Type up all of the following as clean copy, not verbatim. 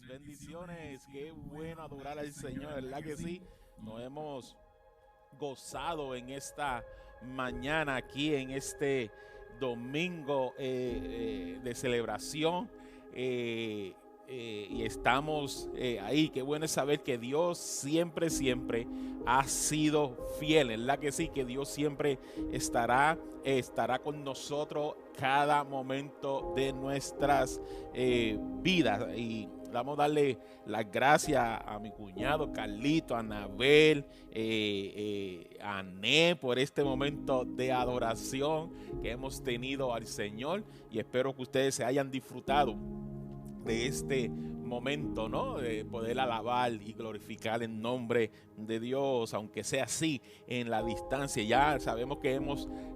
bendiciones. Qué bueno adorar al Señor, ¿verdad que sí? Nos hemos gozado en esta mañana aquí, en este domingo de celebración. eh, y estamos ahí. Qué bueno es saber que Dios siempre ha sido fiel, ¿verdad que sí? Que Dios siempre estará con nosotros cada momento de nuestras vidas. Y vamos a darle las gracias a mi cuñado Carlito, a Anabel, a Ané por este momento de adoración que hemos tenido al Señor, y espero que ustedes se hayan disfrutado de este momento, ¿no? De poder alabar y glorificar el nombre de Dios, aunque sea así en la distancia. Ya sabemos que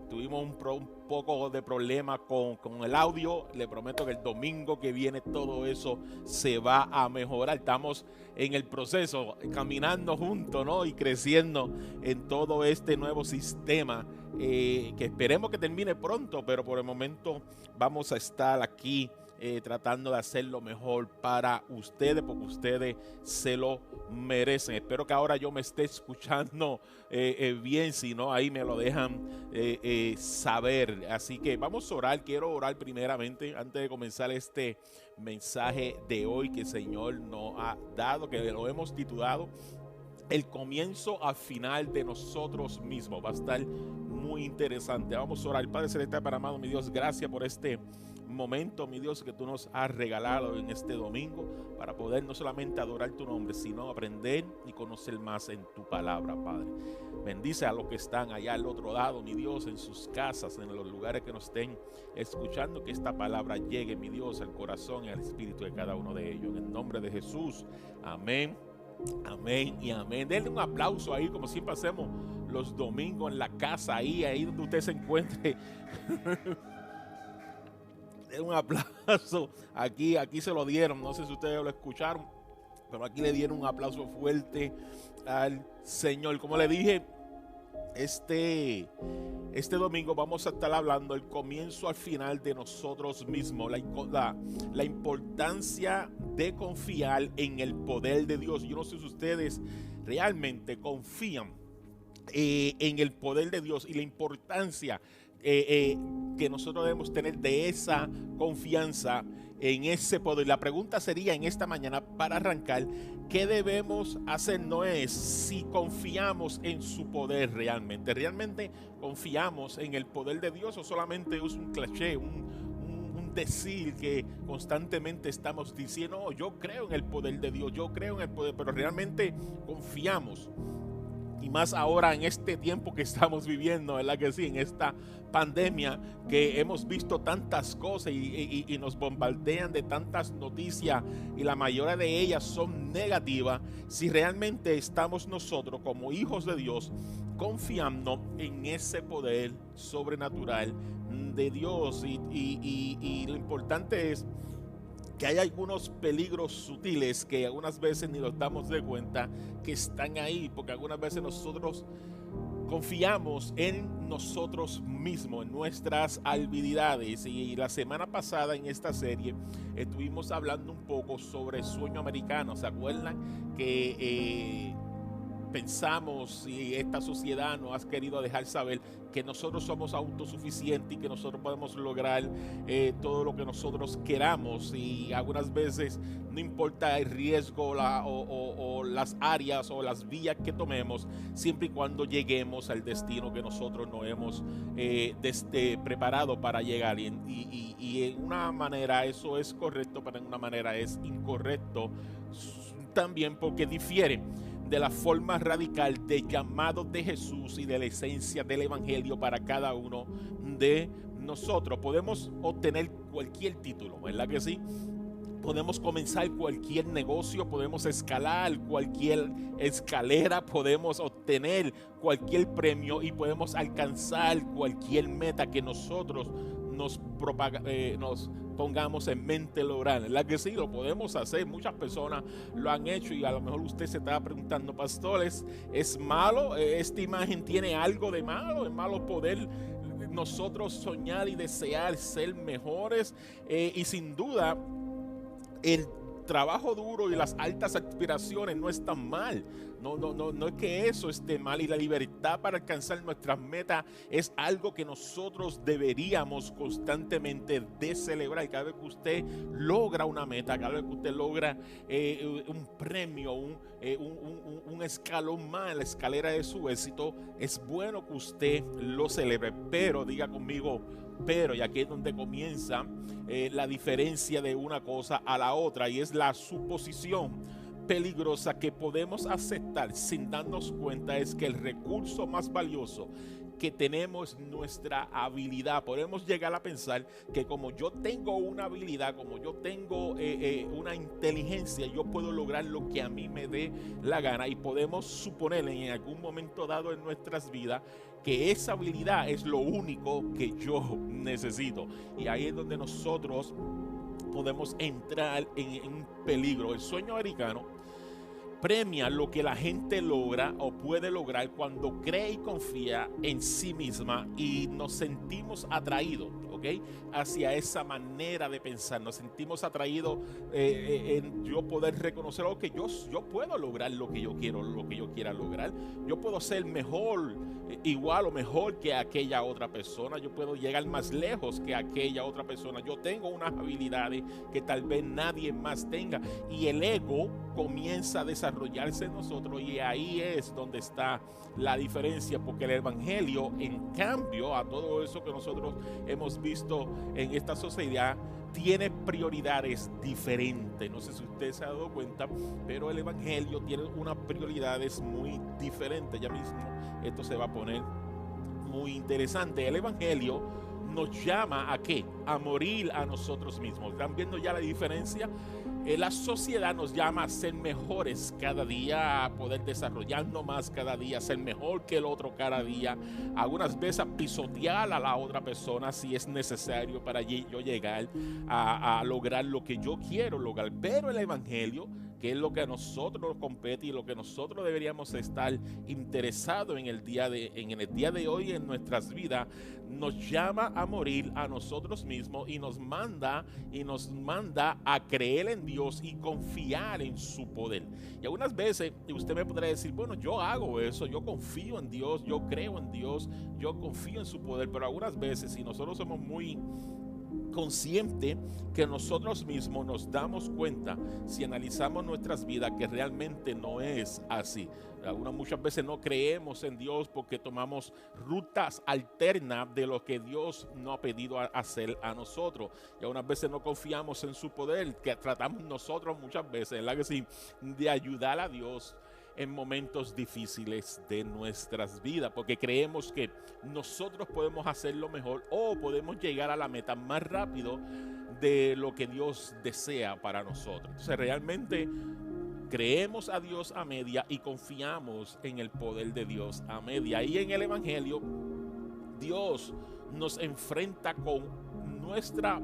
tuvimos un poco de problema con el audio. Le prometo que el domingo que viene todo eso se va a mejorar. Estamos en el proceso, caminando juntos, ¿no? Y creciendo en todo este nuevo sistema, que esperemos que termine pronto, pero por el momento vamos a estar aquí tratando de hacer lo mejor para ustedes, porque ustedes se lo merecen. Espero que ahora yo me esté escuchando bien. Si no, ahí me lo dejan saber. Así que vamos a orar. Quiero orar primeramente antes de comenzar este mensaje de hoy que el Señor nos ha dado, que lo hemos titulado El comienzo al final de nosotros mismos. Va a estar muy interesante. Vamos a orar. Padre celestial, para amado mi Dios, gracias por este momento, mi Dios, que tú nos has regalado en este domingo para poder no solamente adorar tu nombre, sino aprender y conocer más en tu palabra, Padre. Bendice a los que están allá al otro lado, mi Dios, en sus casas, en los lugares que nos estén escuchando, que esta palabra llegue, mi Dios, al corazón y al espíritu de cada uno de ellos. En el nombre de Jesús, amén. Amén y amén. Denle un aplauso ahí, como siempre hacemos los domingos en la casa, ahí donde usted se encuentre. Un aplauso. Aquí se lo dieron. No sé si ustedes lo escucharon, pero aquí le dieron un aplauso fuerte al Señor. Como le dije, este domingo vamos a estar hablando del comienzo al final de nosotros mismos, la importancia de confiar en el poder de Dios. Yo no sé si ustedes realmente confían en el poder de Dios y la importancia que nosotros debemos tener de esa confianza en ese poder. La pregunta sería en esta mañana, para arrancar, ¿qué debemos hacer? No es si confiamos en su poder realmente. ¿Realmente confiamos en el poder de Dios o solamente es un cliché, un decir que constantemente estamos diciendo, oh, yo creo en el poder de Dios, yo creo en el poder, pero realmente confiamos? Y más ahora en este tiempo que estamos viviendo, ¿verdad que sí? En esta pandemia, que hemos visto tantas cosas y nos bombardean de tantas noticias, y la mayoría de ellas son negativas. Si realmente estamos nosotros como hijos de Dios confiando en ese poder sobrenatural de Dios, y lo importante es que hay algunos peligros sutiles que algunas veces ni nos damos de cuenta que están ahí, porque algunas veces nosotros confiamos en nosotros mismos, en nuestras habilidades. Y la semana pasada en esta serie estuvimos hablando un poco sobre el sueño americano. ¿Se acuerdan que pensamos, y esta sociedad nos ha querido dejar saber que nosotros somos autosuficientes y que nosotros podemos lograr todo lo que nosotros queramos? Y algunas veces no importa el riesgo o las áreas o las vías que tomemos, siempre y cuando lleguemos al destino que nosotros nos hemos preparado para llegar. Y en una manera eso es correcto, pero en una manera es incorrecto también, porque difiere de la forma radical de llamado de Jesús y de la esencia del evangelio para cada uno de nosotros. Podemos obtener cualquier título, ¿verdad que sí? Podemos comenzar cualquier negocio, podemos escalar cualquier escalera, podemos obtener cualquier premio y podemos alcanzar cualquier meta que nosotros nos pongamos en mente lograr. ¿Verdad que sí? Lo podemos hacer. Muchas personas lo han hecho, y a lo mejor usted se estaba preguntando, pastores, ¿es malo? ¿Esta imagen tiene algo de malo? ¿Es malo poder nosotros soñar y desear ser mejores? Y sin duda, el trabajo duro y las altas aspiraciones no están mal. No es que eso esté mal, y la libertad para alcanzar nuestras metas es algo que nosotros deberíamos constantemente de celebrar. Cada vez que usted logra una meta, cada vez que usted logra un premio, un escalón más en la escalera de su éxito, es bueno que usted lo celebre. Pero diga conmigo, pero, y aquí es donde comienza la diferencia de una cosa a la otra, y es la suposición peligrosa que podemos aceptar sin darnos cuenta, es que el recurso más valioso que tenemos es nuestra habilidad. Podemos llegar a pensar que como yo tengo una habilidad, como yo tengo una inteligencia, yo puedo lograr lo que a mí me dé la gana, y podemos suponer en algún momento dado en nuestras vidas que esa habilidad es lo único que yo necesito. Y ahí es donde nosotros podemos entrar en un peligro. El sueño americano premia lo que la gente logra o puede lograr cuando cree y confía en sí misma, y nos sentimos atraídos, ¿ok?, hacia esa manera de pensar. Nos sentimos atraídos en yo poder reconocer que yo puedo lograr lo que yo quiero, lo que yo quiera lograr. Yo puedo ser mejor, igual o mejor que aquella otra persona. Yo puedo llegar más lejos que aquella otra persona. Yo tengo unas habilidades que tal vez nadie más tenga, y el ego comienza a desarrollarse en nosotros, y ahí es donde está la diferencia, porque el evangelio, en cambio a todo eso que nosotros hemos visto en esta sociedad, tiene prioridades diferentes. No sé si usted se ha dado cuenta, pero el evangelio tiene unas prioridades muy diferentes. Ya mismo esto se va a poner muy interesante. El evangelio nos llama ¿a qué? A morir a nosotros mismos. ¿Están viendo ya la diferencia? La sociedad nos llama a ser mejores cada día, a poder desarrollarnos más cada día, a ser mejor que el otro cada día, algunas veces a pisotear a la otra persona si es necesario para yo llegar a lograr lo que yo quiero lograr. Pero el evangelio, que es lo que a nosotros nos compete y lo que nosotros deberíamos estar interesados en el día de hoy en nuestras vidas, nos llama a morir a nosotros mismos, y nos manda a creer en Dios y confiar en su poder. Y algunas veces usted me podrá decir, bueno, yo hago eso, yo confío en Dios, yo creo en Dios, yo confío en su poder. Pero algunas veces, si nosotros somos muy consciente que nosotros mismos nos damos cuenta, si analizamos nuestras vidas, que realmente no es así. Muchas veces no creemos en Dios porque tomamos rutas alternas de lo que Dios nos ha pedido hacer a nosotros, y algunas veces no confiamos en su poder, que tratamos nosotros muchas veces, ¿verdad que sí?, de ayudar a Dios en momentos difíciles de nuestras vidas, porque creemos que nosotros podemos hacerlo mejor, o podemos llegar a la meta más rápido de lo que Dios desea para nosotros. Entonces realmente creemos a Dios a media y confiamos en el poder de Dios a media. Y en el evangelio, Dios nos enfrenta con nuestra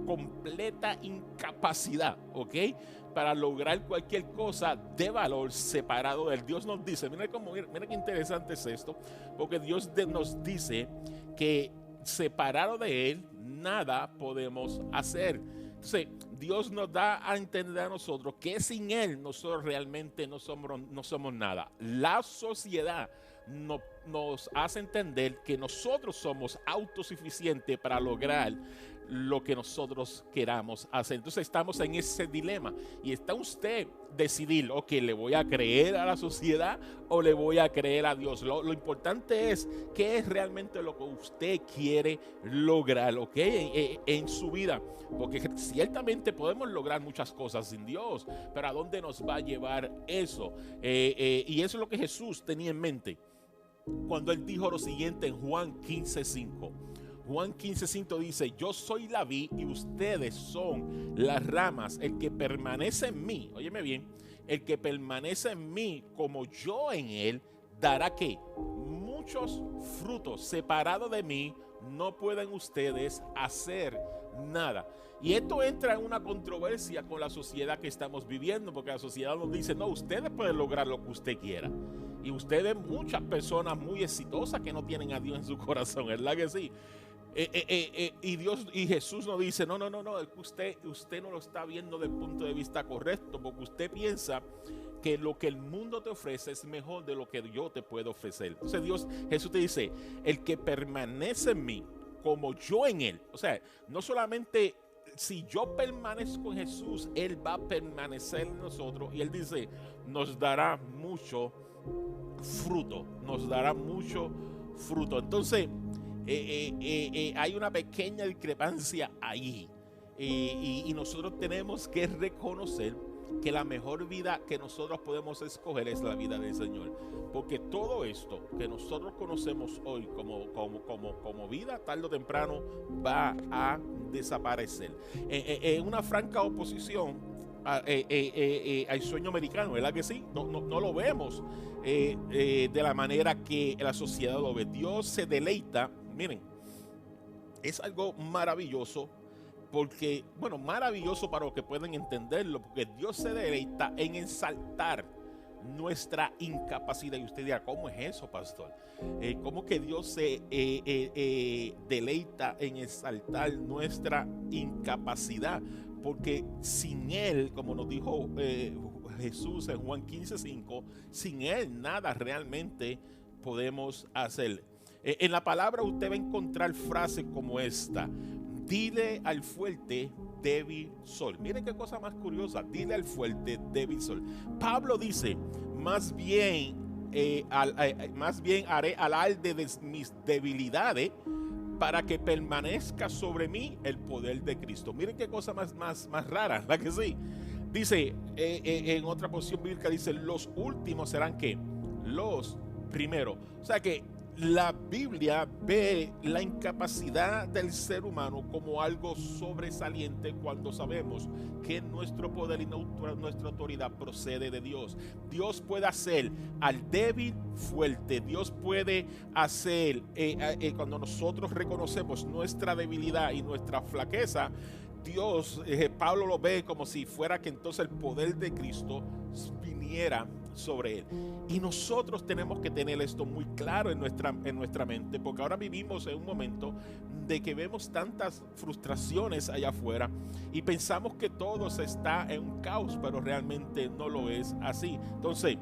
completa incapacidad, ¿ok?, para lograr cualquier cosa de valor separado de él. Dios nos dice, mira qué interesante es esto, porque Dios nos dice que separado de él nada podemos hacer. Entonces Dios nos da a entender a nosotros que sin él nosotros realmente no somos nada. La sociedad nos hace entender que nosotros somos autosuficientes para lograr lo que nosotros queramos hacer. Entonces estamos en ese dilema, y está usted decidir, ok, ¿le voy a creer a la sociedad o le voy a creer a Dios? Lo importante es qué es realmente lo que usted quiere lograr, ok, en su vida, porque ciertamente podemos lograr muchas cosas sin Dios, pero ¿a dónde nos va a llevar eso? Y eso es lo que Jesús tenía en mente cuando él dijo lo siguiente en Juan 15:5. Juan 15:5 dice, yo soy la vid y ustedes son las ramas. El que permanece en mí, óyeme bien, el que permanece en mí como yo en él, dará ¿qué? Muchos frutos. Separado de mí no pueden ustedes hacer nada. Y esto entra en una controversia con la sociedad que estamos viviendo, porque la sociedad nos dice, no, ustedes pueden lograr lo que usted quiera. Y ustedes, muchas personas muy exitosas que no tienen a Dios en su corazón, ¿verdad que sí? Y Jesús nos dice, no, usted no lo está viendo del punto de vista correcto, porque usted piensa que lo que el mundo te ofrece es mejor de lo que yo te puedo ofrecer. Entonces Jesús te dice, el que permanece en mí, como yo en él. O sea, no solamente si yo permanezco en Jesús, él va a permanecer en nosotros. Y él dice, nos dará mucho fruto, nos dará mucho fruto. Entonces, hay una pequeña discrepancia ahí. Y nosotros tenemos que reconocer que la mejor vida que nosotros podemos escoger es la vida del Señor. Porque todo esto que nosotros conocemos hoy como vida, tarde o temprano va a desaparecer. En una franca oposición al sueño americano, ¿verdad que sí? No lo vemos de la manera que la sociedad lo ve. Dios se deleita, miren, es algo maravilloso. Porque, bueno, maravilloso para los que pueden entenderlo, porque Dios se deleita en exaltar nuestra incapacidad. Y usted dirá, ¿cómo es eso, pastor? ¿Cómo que Dios se deleita en exaltar nuestra incapacidad? Porque sin Él, como nos dijo Jesús en Juan 15:5, sin Él nada realmente podemos hacer. En la palabra usted va a encontrar frases como esta: dile al fuerte, débil soy. Miren qué cosa más curiosa. Dile al fuerte, débil soy. Pablo dice, más bien haré alarde de mis debilidades para que permanezca sobre mí el poder de Cristo. Miren qué cosa más rara, ¿verdad que sí? Dice, en otra porción bíblica dice, los últimos serán ¿qué? Los primeros. O sea que la Biblia ve la incapacidad del ser humano como algo sobresaliente cuando sabemos que nuestro poder y nuestra autoridad procede de Dios. Dios puede hacer al débil fuerte. Dios puede hacer, cuando nosotros reconocemos nuestra debilidad y nuestra flaqueza, Dios, Pablo lo ve como si fuera que entonces el poder de Cristo viniera sobre él. Y nosotros tenemos que tener esto muy claro en nuestra mente, porque ahora vivimos en un momento de que vemos tantas frustraciones allá afuera y pensamos que todo se está en un caos, pero realmente no lo es así. Entonces,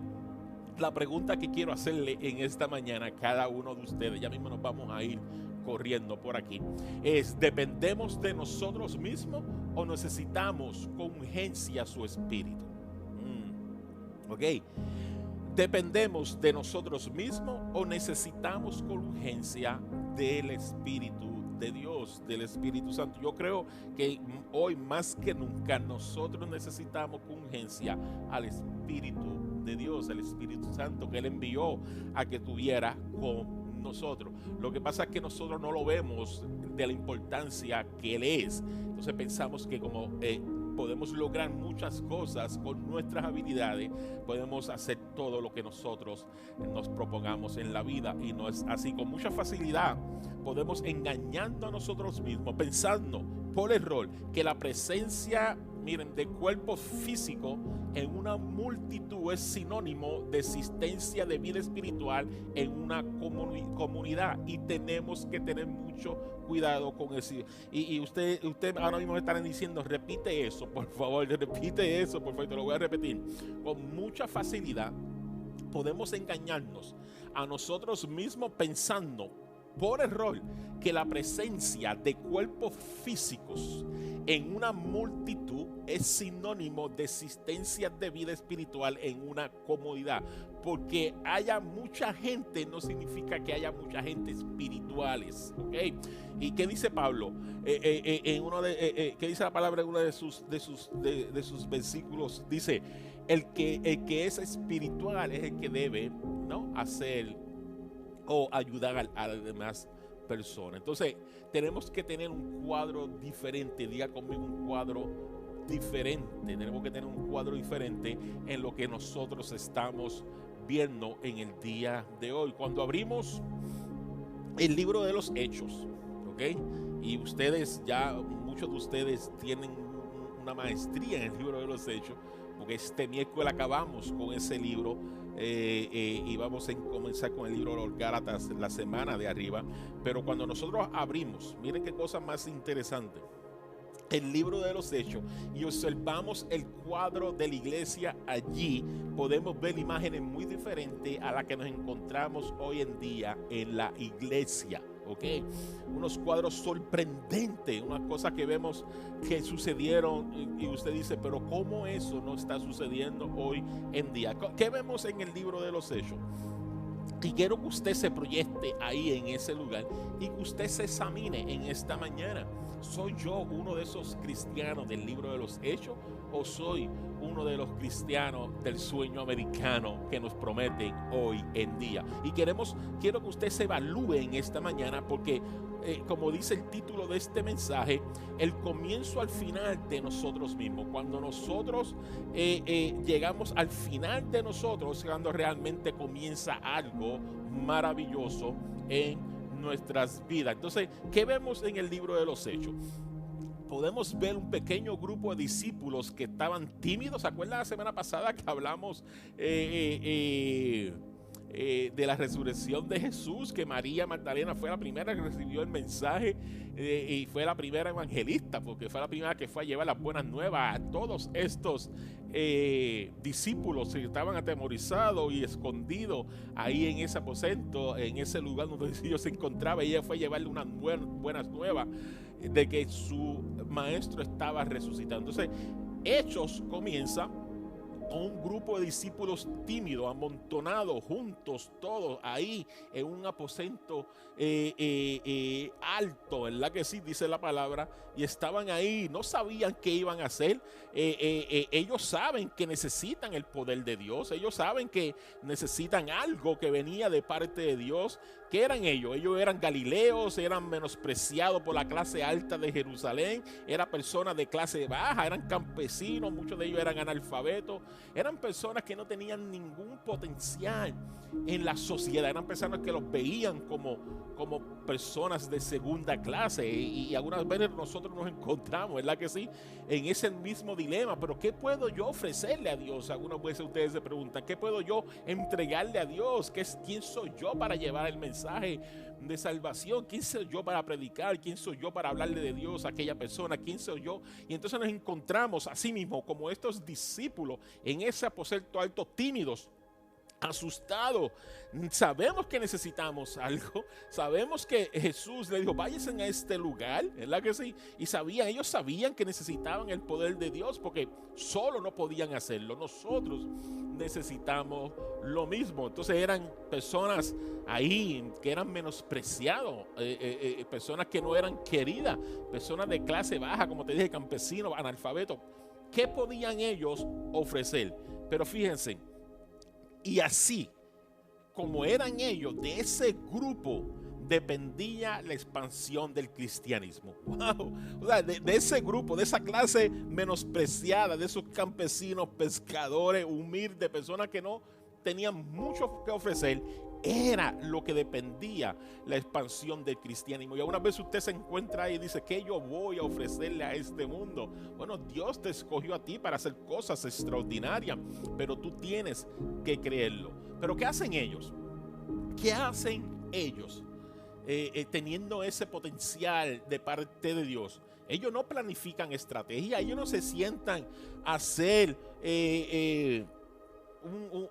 la pregunta que quiero hacerle en esta mañana a cada uno de ustedes, ya mismo nos vamos a ir corriendo por aquí, es: ¿dependemos de nosotros mismos o necesitamos con urgencia su espíritu? Ok, ¿dependemos de nosotros mismos o necesitamos con urgencia del Espíritu de Dios, del Espíritu Santo? Yo creo que hoy más que nunca nosotros necesitamos con urgencia al Espíritu de Dios, el Espíritu Santo que Él envió a que tuviera con nosotros. Lo que pasa es que nosotros no lo vemos de la importancia que Él es. Entonces pensamos que como podemos lograr muchas cosas con nuestras habilidades, podemos hacer todo lo que nosotros nos propongamos en la vida, y no es así. Con mucha facilidad podemos engañando a nosotros mismos, pensando por error que la presencia, miren, de cuerpo físico en una multitud es sinónimo de existencia de vida espiritual en una comunidad, y tenemos que tener mucho cuidado con eso. Y usted ahora mismo me estarán diciendo, repite eso, por favor, repite eso, por favor, te lo voy a repetir. Con mucha facilidad podemos engañarnos a nosotros mismos pensando por error que la presencia de cuerpos físicos en una multitud es sinónimo de existencia de vida espiritual en una comunidad. Porque haya mucha gente no significa que haya mucha gente espirituales, ¿ok? ¿Y qué dice Pablo? ¿Qué dice la palabra en uno de sus versículos? Dice, el que es espiritual es el que debe, ¿no?, hacer o ayudar a las demás personas. Entonces tenemos que tener un cuadro diferente. Diga conmigo, un cuadro diferente. Tenemos que tener un cuadro diferente en lo que nosotros estamos viendo en el día de hoy. Cuando abrimos el libro de los Hechos, ¿ok? Y ustedes ya, muchos de ustedes tienen una maestría en el libro de los Hechos, porque este miércoles acabamos con ese libro y vamos a comenzar con el libro de los Gálatas la semana de arriba. Pero cuando nosotros abrimos, miren qué cosa más interesante, el libro de los Hechos, y observamos el cuadro de la iglesia allí, podemos ver imágenes muy diferentes a las que nos encontramos hoy en día en la iglesia. Okay. Unos cuadros sorprendentes, unas cosas que vemos que sucedieron y usted dice, pero ¿cómo eso no está sucediendo hoy en día? ¿Qué vemos en el libro de los Hechos? Y quiero que usted se proyecte ahí en ese lugar y que usted se examine en esta mañana. ¿Soy yo uno de esos cristianos del libro de los Hechos o soy uno de los cristianos del sueño americano que nos prometen hoy en día? Y quiero que usted se evalúe en esta mañana porque como dice el título de este mensaje, el comienzo al final de nosotros mismos. Cuando nosotros llegamos al final de nosotros, cuando realmente comienza algo maravilloso en nuestras vidas. Entonces, ¿qué vemos en el libro de los Hechos? Podemos ver un pequeño grupo de discípulos que estaban tímidos. ¿Se acuerdan la semana pasada que hablamos de la resurrección de Jesús? Que María Magdalena fue la primera que recibió el mensaje y fue la primera evangelista, porque fue la primera que fue a llevar las buenas nuevas a todos estos discípulos que estaban atemorizados y escondidos ahí en ese aposento, en ese lugar donde ellos se encontraban. Ella fue a llevarle unas buenas nuevas de que su maestro estaba resucitando. Entonces, Hechos comienza con un grupo de discípulos tímidos, amontonados juntos, todos ahí en un aposento alto, ¿verdad que sí? Dice la palabra, y estaban ahí, no sabían qué iban a hacer. Ellos saben que necesitan el poder de Dios, ellos saben que necesitan algo que venía de parte de Dios. ¿Qué eran ellos? Ellos eran galileos, eran menospreciados por la clase alta de Jerusalén, eran personas de clase baja, eran campesinos, muchos de ellos eran analfabetos, eran personas que no tenían ningún potencial en la sociedad, eran personas que los veían como personas de segunda clase y algunas veces nosotros nos encontramos, ¿verdad que sí?, en ese mismo dilema. Pero ¿qué puedo yo ofrecerle a Dios? Algunas veces ustedes se preguntan, ¿qué puedo yo entregarle a Dios? ¿Quién soy yo para llevar el mensaje de salvación? ¿Quién soy yo para predicar? ¿Quién soy yo para hablarle de Dios a aquella persona? ¿Quién soy yo? Y entonces nos encontramos así mismo como estos discípulos en ese aposento alto, tímidos, asustados. Sabemos que necesitamos algo, sabemos que Jesús le dijo, váyanse a este lugar, ¿verdad que sí? Y ellos sabían que necesitaban el poder de Dios porque solo no podían hacerlo. Nosotros necesitamos lo mismo. Entonces eran personas ahí que eran menospreciados, personas que no eran queridas, personas de clase baja, como te dije, campesinos, analfabetos. ¿Qué podían ellos ofrecer? Pero fíjense, y así como eran ellos, de ese grupo dependía la expansión del cristianismo. Wow. O sea, de ese grupo, de esa clase menospreciada, de esos campesinos, pescadores, humildes, personas que no tenían mucho que ofrecer, era lo que dependía la expansión del cristianismo. Y algunas veces usted se encuentra ahí y dice, ¿qué yo voy a ofrecerle a este mundo? Bueno, Dios te escogió a ti para hacer cosas extraordinarias, pero tú tienes que creerlo. Pero ¿qué hacen ellos? ¿Qué hacen ellos teniendo ese potencial de parte de Dios? Ellos no planifican estrategia, ellos no se sientan a hacer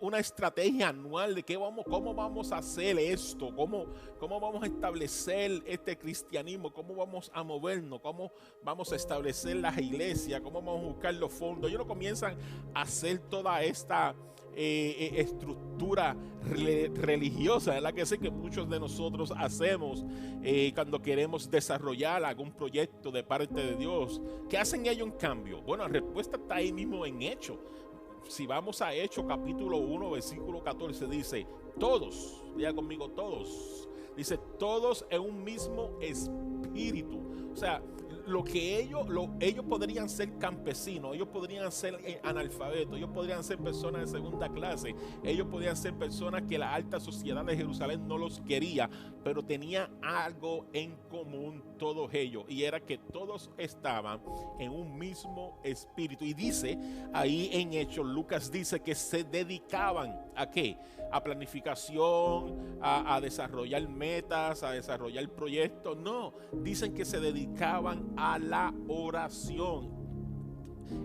una estrategia anual de cómo vamos a hacer esto, cómo vamos a establecer este cristianismo, cómo vamos a movernos, cómo vamos a establecer las iglesias, cómo vamos a buscar los fondos. Ellos no comienzan a hacer toda esta estructura religiosa, ¿verdad que sí? Que muchos de nosotros hacemos cuando queremos desarrollar algún proyecto de parte de Dios. ¿Qué hacen ellos en cambio? Bueno, la respuesta está ahí mismo en Hechos. Si vamos a Hechos capítulo 1 versículo 14, dice, todos, diga conmigo, todos, dice, todos en un mismo espíritu. O sea, lo que ellos podrían ser campesinos, ellos podrían ser analfabetos, ellos podrían ser personas de segunda clase, ellos podrían ser personas que la alta sociedad de Jerusalén no los quería, pero tenía algo en común todos ellos, y era que todos estaban en un mismo espíritu. Y dice ahí en Hechos, Lucas dice que se dedicaban ¿a qué? A planificación, a desarrollar metas, a desarrollar proyectos. No, dicen que se dedicaban a la oración.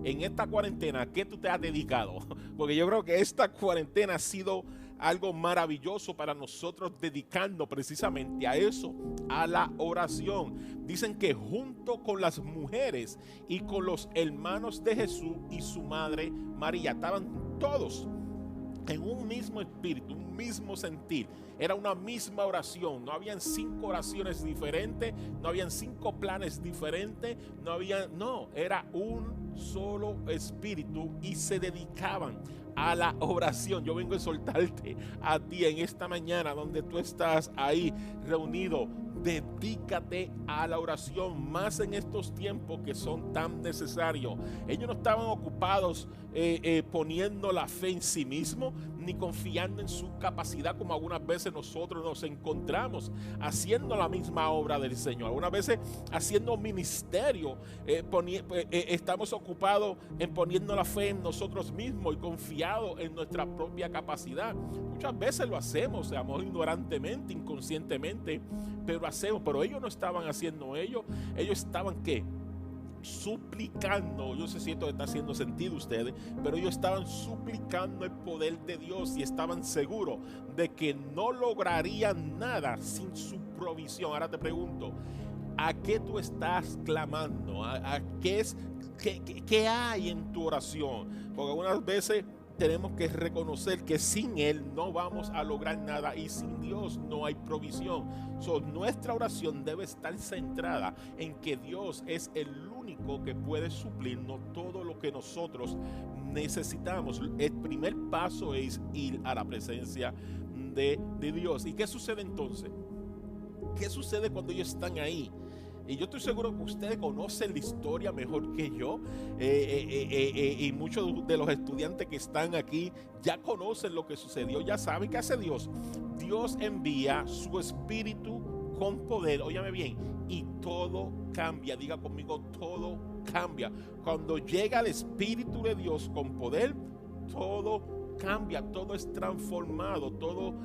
En esta cuarentena, ¿a qué tú te has dedicado? Porque yo creo que esta cuarentena ha sido algo maravilloso para nosotros, dedicando precisamente a eso, a la oración. Dicen que junto con las mujeres y con los hermanos de Jesús y su madre María, estaban todos en un mismo espíritu, un mismo sentir. Era una misma oración. No habían 5 oraciones diferentes, no habían 5 planes diferentes, no, era un solo espíritu y se dedicaban a la oración. Yo vengo a exhortarte a ti en esta mañana donde tú estás ahí reunido. Dedícate a la oración, más en estos tiempos que son tan necesarios. Ellos no estaban ocupados poniendo la fe en sí mismos, ni confiando en su capacidad, como algunas veces nosotros nos encontramos haciendo la misma obra del Señor. Algunas veces haciendo ministerio, estamos ocupados en poniendo la fe en nosotros mismos y confiados en nuestra propia capacidad. Muchas veces lo hacemos, seamos ignorantemente, inconscientemente, pero ellos no estaban haciendo ellos estaban ¿qué? Suplicando. Yo sé si esto está haciendo sentido a ustedes, pero ellos estaban suplicando el poder de Dios y estaban seguros de que no lograrían nada sin su provisión. Ahora te pregunto, ¿a qué tú estás clamando? ¿Qué hay en tu oración? Porque algunas veces tenemos que reconocer que sin Él no vamos a lograr nada y sin Dios no hay provisión. Nuestra oración debe estar centrada en que Dios es el único que puede suplirnos todo lo que nosotros necesitamos. El primer paso es ir a la presencia de Dios. ¿Y qué sucede entonces? ¿Qué sucede cuando ellos están ahí? Y yo estoy seguro que ustedes conocen la historia mejor que yo, y muchos de los estudiantes que están aquí ya conocen lo que sucedió, ya saben qué hace Dios. Dios envía su espíritu con poder, óyame bien, y todo cambia. Diga conmigo, todo cambia. Cuando llega el espíritu de Dios con poder, todo cambia, todo es transformado, todo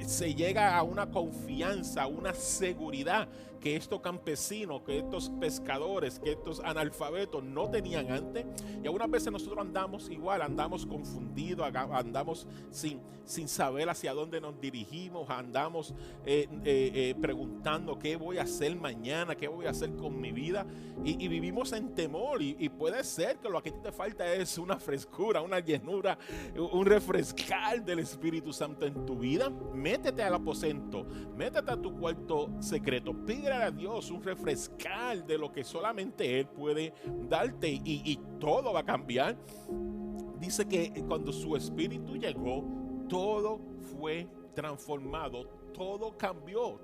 se llega a una confianza, a una seguridad que estos campesinos, que estos pescadores, que estos analfabetos no tenían antes. Y algunas veces nosotros andamos igual, andamos confundidos, andamos sin saber hacia dónde nos dirigimos, andamos preguntando qué voy a hacer mañana, qué voy a hacer con mi vida, y vivimos en temor, y puede ser que lo que a ti te falta es una frescura, una llenura, un refrescar del Espíritu Santo en tu vida. Métete al aposento, métete a tu cuarto secreto, pídele a Dios un refrescar de lo que solamente Él puede darte, y todo va a cambiar. Dice que cuando su espíritu llegó, todo fue transformado, todo cambió.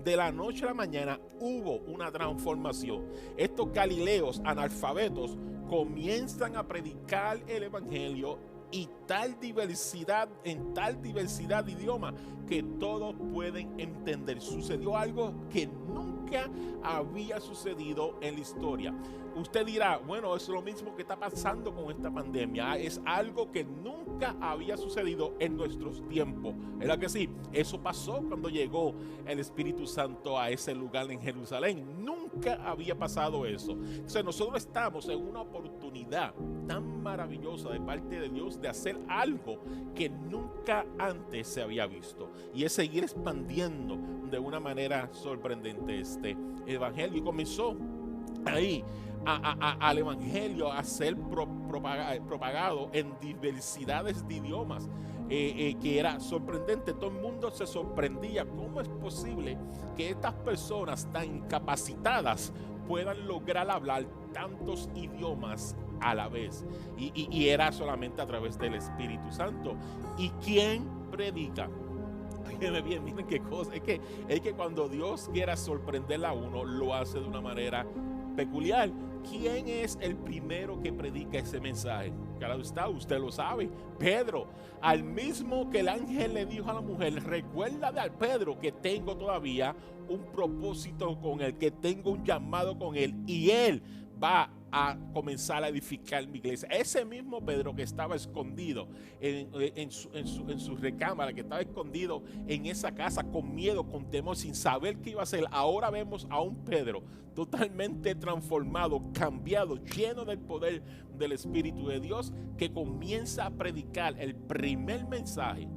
De la noche a la mañana hubo una transformación. Estos galileos analfabetos comienzan a predicar el evangelio y en tal diversidad de idiomas que todos pueden entender. Sucedió algo que nunca había sucedido en la historia. Usted dirá, bueno, es lo mismo que está pasando con esta pandemia. Es algo que nunca había sucedido en nuestros tiempos. ¿Verdad que sí? Eso pasó cuando llegó el Espíritu Santo a ese lugar en Jerusalén. Nunca había pasado eso. Entonces nosotros estamos en una oportunidad tan maravillosa de parte de Dios de hacer algo que nunca antes se había visto, y es seguir expandiendo de una manera sorprendente este evangelio. Y comenzó ahí al evangelio a ser propagado en diversidades de idiomas, que era sorprendente. Todo el mundo se sorprendía. ¿Cómo es posible que estas personas tan capacitadas puedan lograr hablar tantos idiomas a la vez? Y era solamente a través del Espíritu Santo. ¿Y quién predica? Óigeme bien, miren qué cosa. Es que cuando Dios quiera sorprenderla a uno, lo hace de una manera peculiar. ¿Quién es el primero que predica ese mensaje? Claro está, usted lo sabe, Pedro. Al mismo que el ángel le dijo a la mujer, recuérdale al Pedro que tengo todavía un propósito con él, que tengo un llamado con él, y él va a comenzar a edificar mi iglesia. Ese mismo Pedro que estaba escondido en su recámara, que estaba escondido en esa casa con miedo, con temor, sin saber qué iba a hacer. Ahora vemos a un Pedro totalmente transformado, cambiado, lleno del poder del Espíritu de Dios, que comienza a predicar el primer mensaje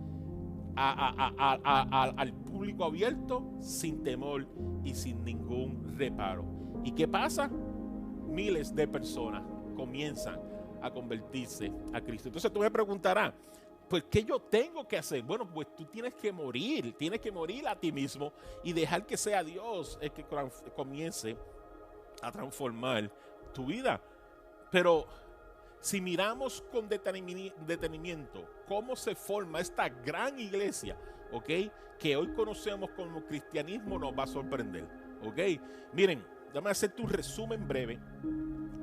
al público abierto, sin temor y sin ningún reparo. ¿Y qué pasa? Miles de personas comienzan a convertirse a Cristo. Entonces tú me preguntarás, pues ¿qué yo tengo que hacer? Bueno, pues tú tienes que morir a ti mismo y dejar que sea Dios el que comience a transformar tu vida. Pero si miramos con detenimiento cómo se forma esta gran iglesia, ¿ok?, que hoy conocemos como cristianismo, nos va a sorprender, ¿ok? Miren, déjame hacerte un resumen breve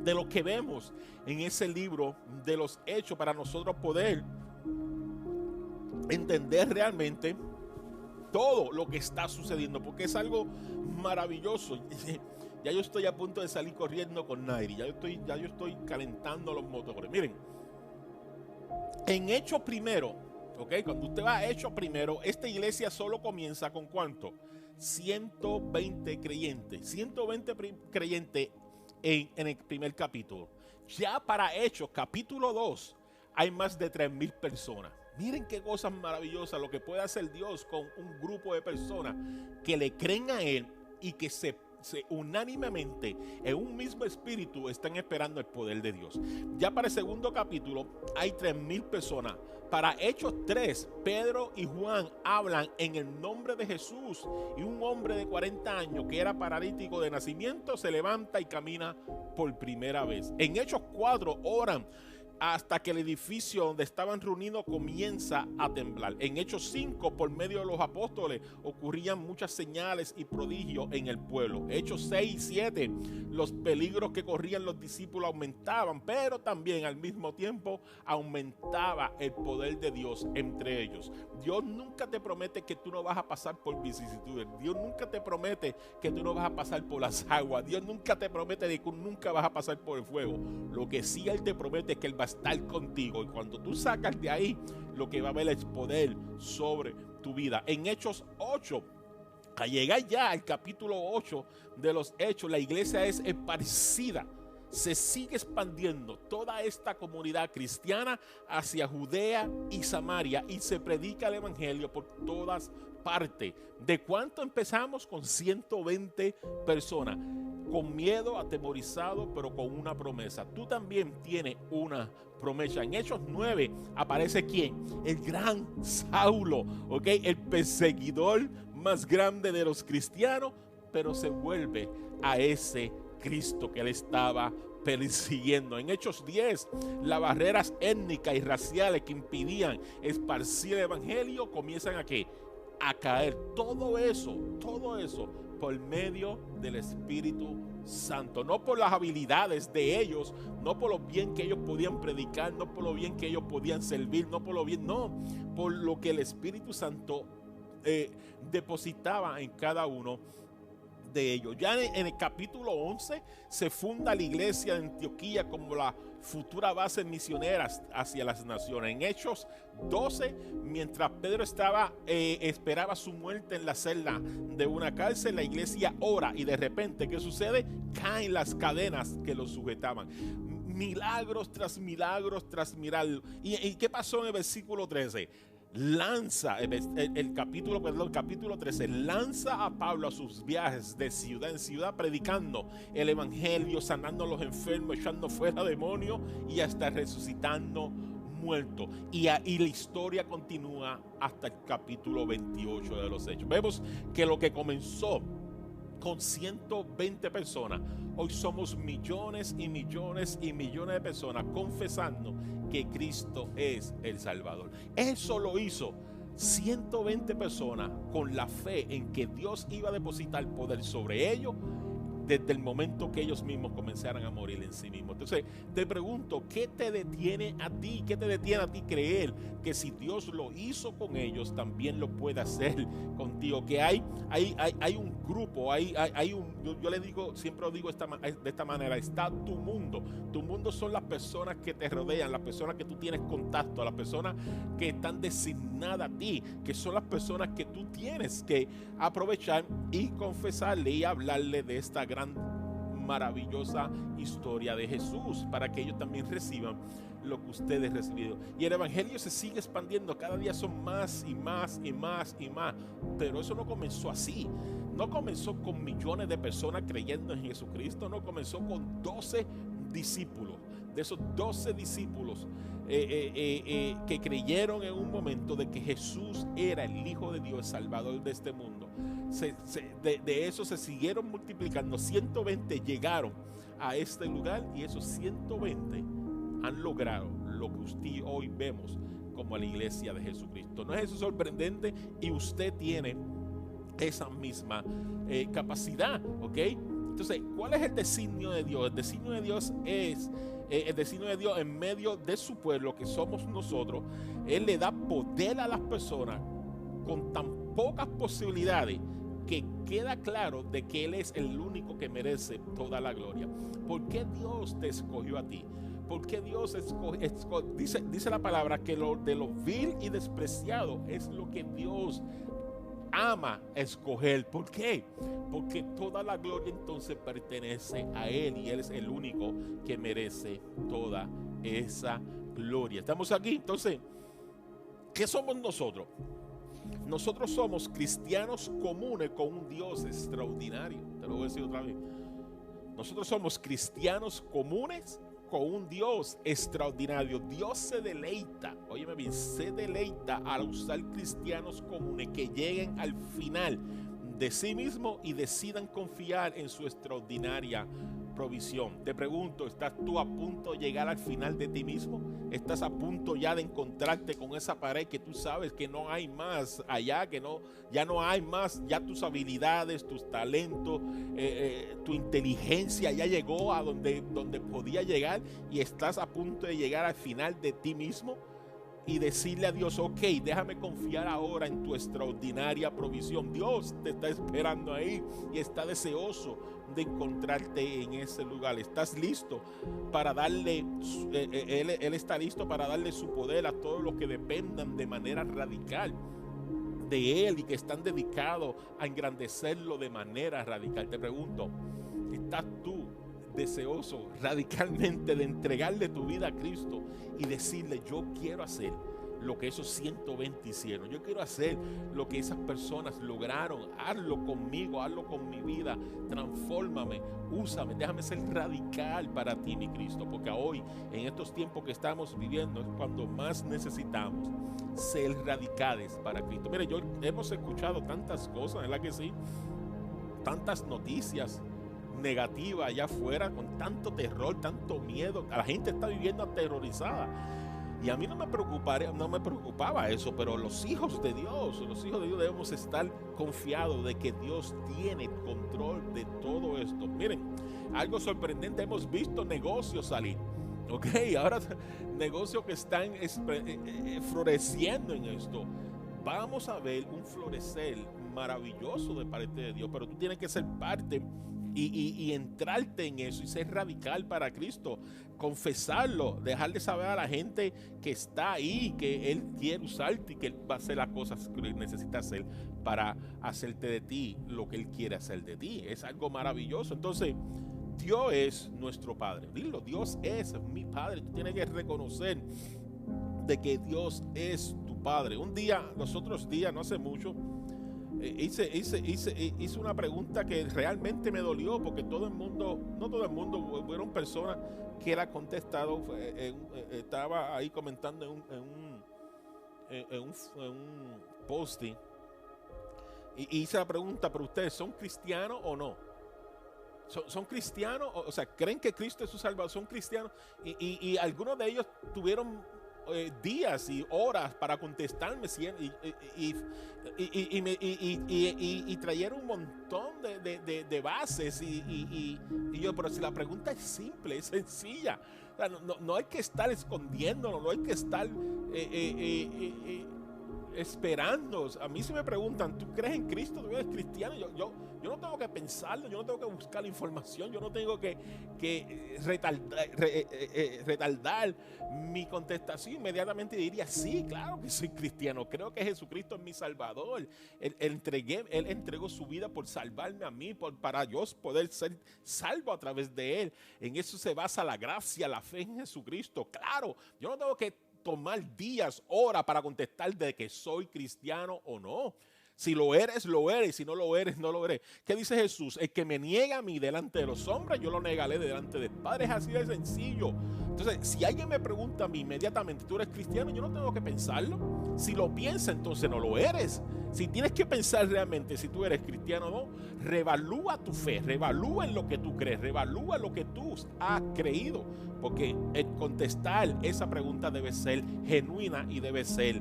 de lo que vemos en ese libro de los Hechos para nosotros poder entender realmente todo lo que está sucediendo, porque es algo maravilloso. Ya yo estoy a punto de salir corriendo con Nairi, ya yo estoy calentando los motores. Miren, en Hechos primero, ¿ok?, cuando usted va a Hechos primero, esta iglesia solo comienza con ¿cuánto? 120 creyentes. 120 creyentes en el primer capítulo. Ya para Hechos, capítulo 2, hay más de 3,000 personas. Miren qué cosas maravillosas lo que puede hacer Dios con un grupo de personas que le creen a Él y que se unánimemente en un mismo espíritu están esperando el poder de Dios. Ya para el segundo capítulo hay 3,000 personas. Para Hechos 3, Pedro y Juan hablan en el nombre de Jesús, y un hombre de 40 años que era paralítico de nacimiento se levanta y camina por primera vez. En Hechos 4 oran hasta que el edificio donde estaban reunidos comienza a temblar. En Hechos 5, por medio de los apóstoles, ocurrían muchas señales y prodigios en el pueblo. Hechos 6 y 7, los peligros que corrían los discípulos aumentaban, pero también al mismo tiempo aumentaba el poder de Dios entre ellos. Dios nunca te promete que tú no vas a pasar por vicisitudes. Dios nunca te promete que tú no vas a pasar por las aguas. Dios nunca te promete que nunca vas a pasar por el fuego. Lo que sí Él te promete es que Él va a estar contigo, y cuando tú sacas de ahí, lo que va a haber es poder sobre tu vida. En Hechos 8, al llegar ya al capítulo 8 de los Hechos, la iglesia es esparcida, se sigue expandiendo toda esta comunidad cristiana hacia Judea y Samaria, y se predica el evangelio por todas partes. ¿De cuánto empezamos? Con 120 personas, con miedo, atemorizado, pero con una promesa. Tú también tienes una promesa. En Hechos 9 aparece ¿quién? El gran Saulo, ¿ok?, el perseguidor más grande de los cristianos, pero se vuelve a ese Cristo que él estaba persiguiendo. En Hechos 10, las barreras étnicas y raciales que impidían esparcir el evangelio comienzan a caer. Todo eso por medio del Espíritu Santo, no por las habilidades de ellos, no por lo bien que ellos podían predicar, no por lo bien que ellos podían servir, no por lo que el Espíritu Santo depositaba en cada uno de ellos. Ya en el capítulo 11 se funda la iglesia de Antioquía como la futura base misionera hacia las naciones. En Hechos 12, mientras Pedro esperaba su muerte en la celda de una cárcel, la iglesia ora, y de repente, ¿qué sucede? Caen las cadenas que los sujetaban. Milagros tras milagros tras milagros. ¿Y qué pasó en el versículo 13? Lanza el capítulo 13, lanza a Pablo a sus viajes de ciudad en ciudad, predicando el evangelio, sanando a los enfermos, echando fuera demonios y hasta resucitando muertos. Y la historia continúa hasta el capítulo 28 de los Hechos. Vemos que lo que comenzó con 120 personas, hoy somos millones y millones y millones de personas confesando que Cristo es el Salvador. Eso lo hizo 120 personas con la fe en que Dios iba a depositar poder sobre ellos desde el momento que ellos mismos comenzaran a morir en sí mismos. Entonces te pregunto, ¿qué te detiene a ti? ¿Qué te detiene a ti creer que si Dios lo hizo con ellos, también lo puede hacer contigo? Que hay un grupo, yo le digo, siempre lo digo de esta manera: está tu mundo. Tu mundo son las personas que te rodean, las personas que tú tienes contacto, las personas que están designadas a ti, que son las personas que tú tienes que aprovechar y confesarle y hablarle de esta gran, maravillosa historia de Jesús, para que ellos también reciban lo que ustedes recibido. Y el evangelio se sigue expandiendo, cada día son más y más y más y más. Pero eso no comenzó así. No comenzó con millones de personas creyendo en Jesucristo, no comenzó con 12 discípulos. De esos 12 discípulos que creyeron en un momento de que Jesús era el Hijo de Dios, Salvador de este mundo, de eso se siguieron multiplicando. 120 llegaron a este lugar, y esos 120 han logrado lo que usted hoy vemos como la iglesia de Jesucristo. ¿No es eso sorprendente? Y usted tiene esa misma capacidad, ¿ok? Entonces, ¿cuál es el designio de Dios? El designio de Dios es el designio de Dios en medio de su pueblo, que somos nosotros. Él le da poder a las personas con tan pocas posibilidades que queda claro de que Él es el único que merece toda la gloria. ¿Por qué Dios te escogió a ti? ¿Por qué Dios dice la palabra que lo de lo vil y despreciado es lo que Dios ama escoger? ¿Por qué? Porque toda la gloria entonces pertenece a Él, y Él es el único que merece toda esa gloria. ¿Estamos aquí? Entonces, ¿qué somos nosotros? Nosotros somos cristianos comunes con un Dios extraordinario. Te lo voy a decir otra vez. Nosotros somos cristianos comunes con un Dios extraordinario. Dios se deleita, óyeme bien, se deleita al usar cristianos comunes que lleguen al final de sí mismos y decidan confiar en su extraordinaria provisión. Te pregunto, ¿estás tú a punto de llegar al final de ti mismo? ¿Estás a punto ya de encontrarte con esa pared que tú sabes que no hay más allá, que ya no hay más, ya tus habilidades, tus talentos, tu inteligencia ya llegó a donde podía llegar, y estás a punto de llegar al final de ti mismo? Y decirle a Dios: ok, déjame confiar ahora en tu extraordinaria provisión. Dios te está esperando ahí y está deseoso de encontrarte en ese lugar. ¿Estás listo para darle, Él está listo para darle su poder a todos los que dependan de manera radical de Él y que están dedicados a engrandecerlo de manera radical? Te pregunto, ¿estás tú deseoso radicalmente de entregarle tu vida a Cristo y decirle: yo quiero hacer lo que esos 120 hicieron, yo quiero hacer lo que esas personas lograron, hazlo conmigo, hazlo con mi vida, transfórmame, úsame, déjame ser radical para ti, mi Cristo? Porque hoy, en estos tiempos que estamos viviendo, es cuando más necesitamos ser radicales para Cristo. Mire, hemos escuchado tantas cosas, ¿verdad que sí? Tantas noticias negativa allá afuera, con tanto terror, tanto miedo. La gente está viviendo aterrorizada, y a mí no me preocupaba eso. Pero los hijos de Dios debemos estar confiados de que Dios tiene control de todo esto. Miren, algo sorprendente: hemos visto negocios salir, ok, ahora negocios que están floreciendo en esto. Vamos a ver un florecer maravilloso de parte de Dios, pero tú tienes que ser parte y entrarte en eso y ser radical para Cristo, confesarlo, dejarle saber a la gente que está ahí, que Él quiere usarte y que Él va a hacer las cosas que necesita hacer para hacerte de ti lo que Él quiere hacer de ti. Es algo maravilloso. Entonces, Dios es nuestro Padre. Dilo: Dios es mi Padre. Tú tienes que reconocer de que Dios es tu Padre. Los otros días, no hace mucho, hice una pregunta que realmente me dolió, porque no todo el mundo, fueron personas que la contestado. Estaba ahí comentando en un posting, y hice la pregunta: ¿pero ustedes son cristianos o no? ¿Son cristianos? O sea, ¿creen que Cristo es su Salvador? ¿Son cristianos? Y algunos de ellos tuvieron días y horas para contestarme y trajeron un montón de bases y yo, pero si la pregunta es simple, es sencilla, o sea, no hay que estar escondiéndolo, no hay que estar esperando. A mí si me preguntan, ¿tú crees en Cristo? ¿Tú eres cristiano? Yo no tengo que pensarlo, yo no tengo que buscar la información, yo no tengo que retardar mi contestación. Inmediatamente diría, sí, claro que soy cristiano, creo que Jesucristo es mi Salvador. Él entregó su vida por salvarme a mí, para yo poder ser salvo a través de Él. En eso se basa la gracia, la fe en Jesucristo. Claro, yo no tengo que tomar días, horas para contestar de que soy cristiano o no. Si lo eres, lo eres. Si no lo eres, no lo eres. ¿Qué dice Jesús? El que me niega a mí delante de los hombres, yo lo negaré delante del Padre. Es así de sencillo. Entonces, si alguien me pregunta a mí inmediatamente, ¿tú eres cristiano? Yo no tengo que pensarlo. Si lo piensas, entonces no lo eres. Si tienes que pensar realmente si tú eres cristiano o no, revalúa tu fe, revalúa en lo que tú crees, revalúa lo que tú has creído. Porque el contestar esa pregunta debe ser genuina y debe ser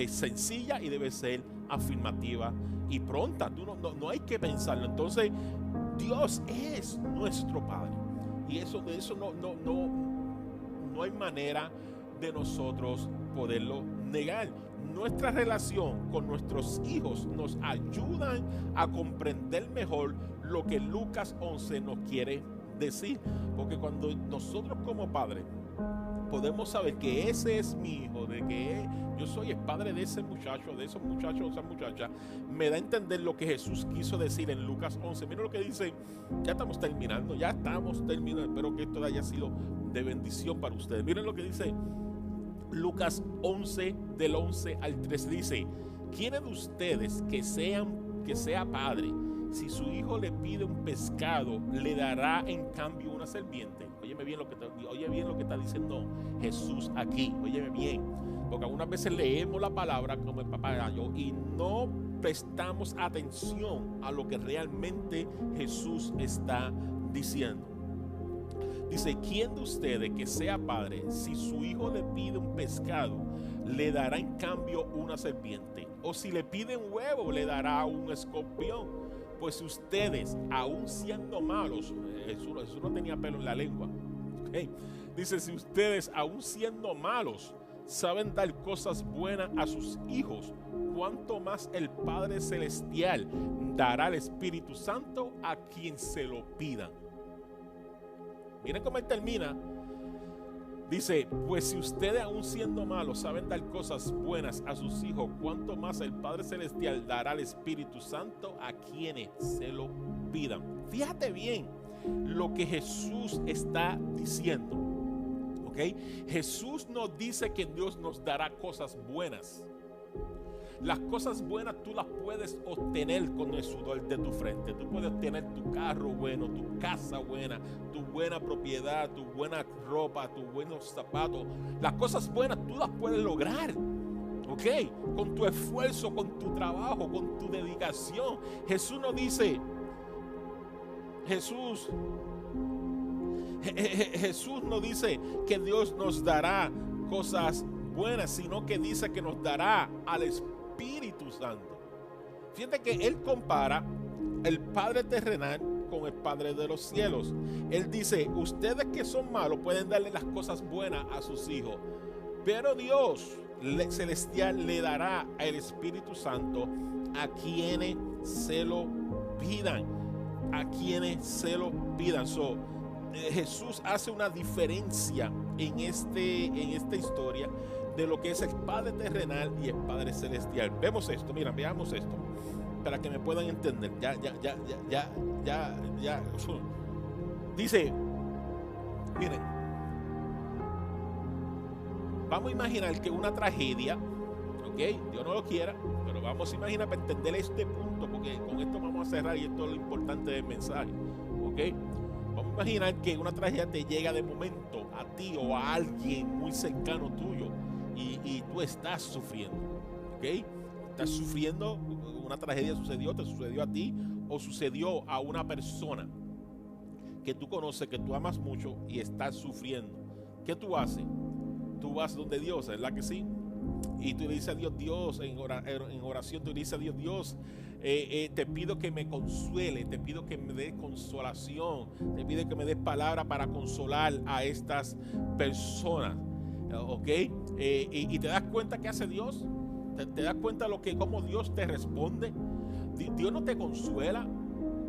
sencilla y debe ser afirmativa y pronta. No hay que pensarlo. Entonces, Dios es nuestro Padre. Y eso no hay manera de nosotros poderlo negar. Nuestra relación con nuestros hijos nos ayudan a comprender mejor lo que Lucas 11 nos quiere decir. Porque cuando nosotros como padres podemos saber que ese es mi hijo, de que yo soy el padre de ese muchacho, de esos muchachos, de esa muchacha, me da a entender lo que Jesús quiso decir en Lucas 11. Miren lo que dice, ya estamos terminando, espero que esto haya sido de bendición para ustedes. Miren lo que dice Lucas 11, del 11 al 13, dice, ¿quién de ustedes que sea padre, si su hijo le pide un pescado, le dará en cambio una serpiente? Oye bien lo que está diciendo Jesús aquí, óyeme bien, porque algunas veces leemos la palabra como el papagayo y no prestamos atención a lo que realmente Jesús está diciendo. Dice, ¿quién de ustedes que sea padre, si su hijo le pide un pescado, le dará en cambio una serpiente? O si le pide un huevo, le dará un escorpión. Pues ustedes, aún siendo malos, Jesús no tenía pelo en la lengua, ¿okay? Dice, si ustedes, aún siendo malos, saben dar cosas buenas a sus hijos, ¿cuánto más el Padre Celestial dará el Espíritu Santo a quien se lo pidan? Miren cómo él termina. Dice, pues si ustedes aún siendo malos saben dar cosas buenas a sus hijos, ¿cuánto más el Padre Celestial dará el Espíritu Santo a quienes se lo pidan? Fíjate bien lo que Jesús está diciendo, ¿ok? Jesús nos dice que Dios nos dará cosas buenas. Las cosas buenas tú las puedes obtener con el sudor de tu frente. Tú puedes obtener tu carro bueno, tu casa buena, tu buena propiedad, tu buena ropa, tus buenos zapatos. Las cosas buenas tú las puedes lograr, ¿ok? Con tu esfuerzo, con tu trabajo, con tu dedicación. Jesús nos dice, Jesús no dice que Dios nos dará cosas buenas, sino que dice que nos dará al Espíritu Santo. Fíjate que él compara el Padre terrenal con el Padre de los cielos. Él dice, ustedes que son malos pueden darle las cosas buenas a sus hijos, pero Dios celestial le dará el Espíritu Santo a quienes se lo pidan. A quienes se lo pidan. Jesús hace una diferencia en esta historia de lo que es el Padre terrenal y el Padre celestial. Vemos esto, veamos esto, para que me puedan entender. Ya. Dice, miren, vamos a imaginar que una tragedia, ¿ok? Dios no lo quiera, pero vamos a imaginar para entender este punto, porque con esto vamos a cerrar y esto es lo importante del mensaje, ¿ok? Vamos a imaginar que una tragedia te llega de momento a ti o a alguien muy cercano tuyo y tú estás sufriendo, ¿ok? Estás sufriendo, una tragedia te sucedió a ti o sucedió a una persona que tú conoces, que tú amas mucho y estás sufriendo. ¿Qué tú haces? tú vas donde Dios, ¿verdad que sí? Y tú le dices a Dios, en oración tú le dices a Dios, te pido que me consuele, te pido que me des consolación, te pido que me des palabra para consolar a estas personas, ¿ok? Y te das cuenta que hace Dios, te das cuenta cómo Dios te responde. Dios no te consuela.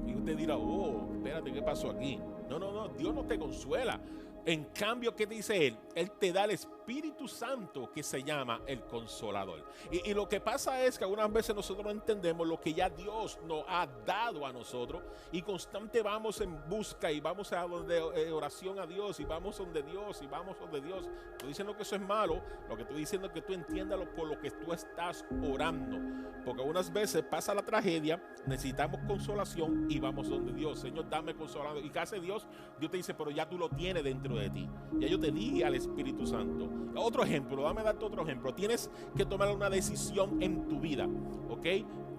Y usted dirá, oh, espérate, ¿qué pasó aquí? No, Dios no te consuela. En cambio, ¿qué dice Él? Él te da el Espíritu Santo, que se llama el Consolador. Y lo que pasa es que algunas veces nosotros no entendemos lo que ya Dios nos ha dado a nosotros, y constante vamos en busca y vamos a donde oración a Dios, y vamos donde Dios, y vamos donde Dios. Estoy diciendo que eso es malo. Lo que estoy diciendo es que tú entiéndalo por lo que tú estás orando, porque algunas veces pasa la tragedia, necesitamos consolación y vamos donde Dios. Señor, dame consolado. ¿Y qué hace Dios? Dios te dice, pero ya tú lo tienes dentro de ti. Ya yo te di al Espíritu Santo. Otro ejemplo, dame darte otro ejemplo. Tienes que tomar una decisión en tu vida, ¿ok?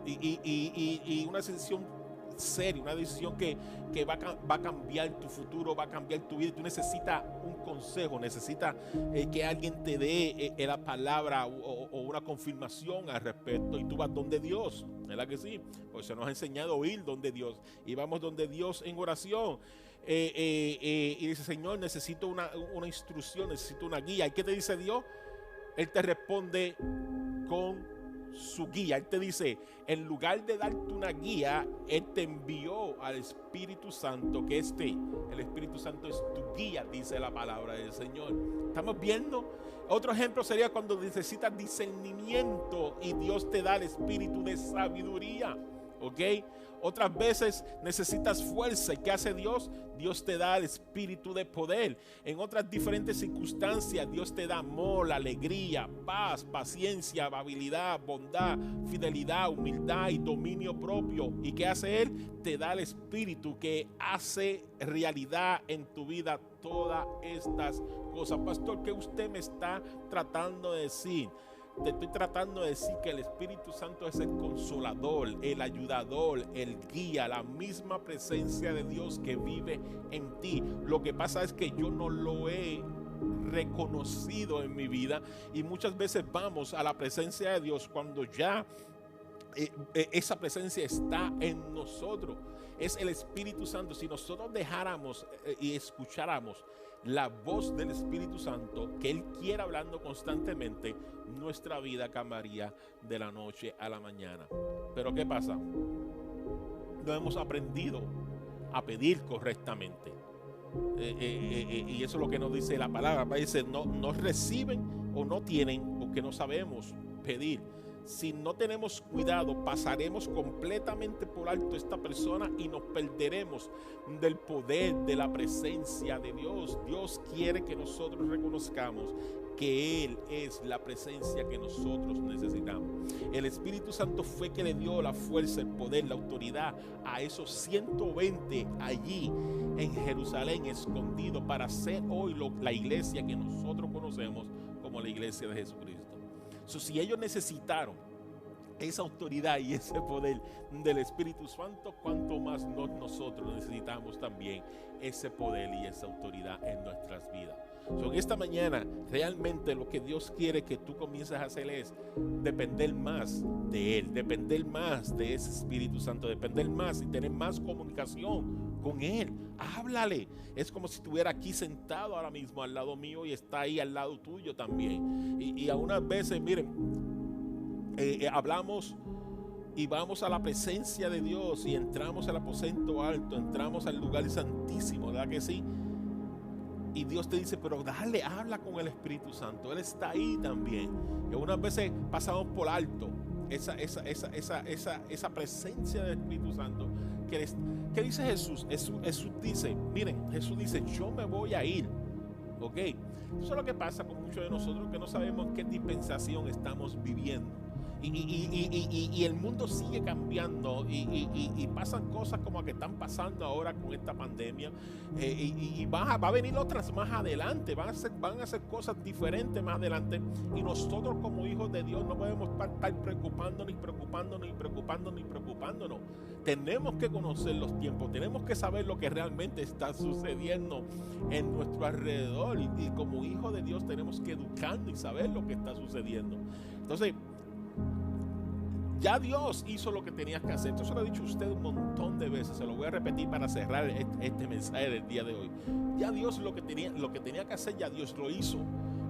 Y una decisión seria, una decisión que va a cambiar tu futuro, va a cambiar tu vida. Tú necesitas un consejo, necesitas que alguien te dé la palabra o una confirmación al respecto, y tú vas donde Dios, ¿verdad que sí? Pues se nos ha enseñado a ir donde Dios, y vamos donde Dios en oración. Y dice, Señor, necesito una instrucción, necesito una guía. ¿Y qué te dice Dios? Él te responde con su guía. Él te dice, en lugar de darte una guía, Él te envió al Espíritu Santo, que el Espíritu Santo es tu guía, dice la palabra del Señor. ¿Estamos viendo? Otro ejemplo sería cuando necesitas discernimiento y Dios te da el espíritu de sabiduría, ¿ok? Otras veces necesitas fuerza, ¿y qué hace Dios? Dios te da el espíritu de poder. En otras diferentes circunstancias Dios te da amor, alegría, paz, paciencia, amabilidad, bondad, fidelidad, humildad y dominio propio. ¿Y qué hace Él? Te da el espíritu que hace realidad en tu vida todas estas cosas. Pastor, ¿qué usted me está tratando de decir? Te estoy tratando de decir que el Espíritu Santo es el consolador, el ayudador, el guía, la misma presencia de Dios que vive en ti. Lo que pasa es que yo no lo he reconocido en mi vida, y muchas veces vamos a la presencia de Dios cuando ya esa presencia está en nosotros. Es el Espíritu Santo. Si nosotros dejáramos y escucháramos la voz del Espíritu Santo, que Él quiere hablando constantemente, nuestra vida cambiaría de la noche a la mañana. Pero ¿qué pasa? No hemos aprendido a pedir correctamente. Y eso es lo que nos dice la palabra. Dice, no reciben o no tienen porque no sabemos pedir. Si no tenemos cuidado, pasaremos completamente por alto esta persona y nos perderemos del poder de la presencia de Dios. Dios quiere que nosotros reconozcamos que Él es la presencia que nosotros necesitamos. El Espíritu Santo fue que le dio la fuerza, el poder, la autoridad a esos 120 allí en Jerusalén, escondidos, para ser hoy la iglesia que nosotros conocemos como la iglesia de Jesucristo. Si ellos necesitaron esa autoridad y ese poder del Espíritu Santo, cuanto más nosotros necesitamos también ese poder y esa autoridad en nuestras vidas. En esta mañana realmente lo que Dios quiere que tú comiences a hacer es depender más de Él, depender más de ese Espíritu Santo, depender más y tener más comunicación con Él. Háblale. Es como si estuviera aquí sentado ahora mismo al lado mío y está ahí al lado tuyo también. Y algunas veces, miren, hablamos y vamos a la presencia de Dios y entramos al aposento alto, entramos al lugar santísimo, ¿verdad que sí? Y Dios te dice, pero dale, habla con el Espíritu Santo. Él está ahí también. Y algunas veces pasamos por alto esa presencia del Espíritu Santo. ¿Qué dice Jesús? Jesús dice, miren, Jesús dice, yo me voy a ir. ¿Ok? Eso es lo que pasa con muchos de nosotros, que no sabemos qué dispensación estamos viviendo. Y el mundo sigue cambiando y pasan cosas como que están pasando ahora con esta pandemia. Va a venir otras más adelante, van a hacer cosas diferentes más adelante. Y nosotros como hijos de Dios no podemos estar preocupándonos. Tenemos que conocer los tiempos, tenemos que saber lo que realmente está sucediendo en nuestro alrededor. Y como hijos de Dios tenemos que educarnos y saber lo que está sucediendo. Entonces, ya Dios hizo lo que tenías que hacer. Esto se lo he dicho a usted un montón de veces. Se lo voy a repetir para cerrar este mensaje del día de hoy. Ya Dios lo que tenía que hacer, ya Dios lo hizo.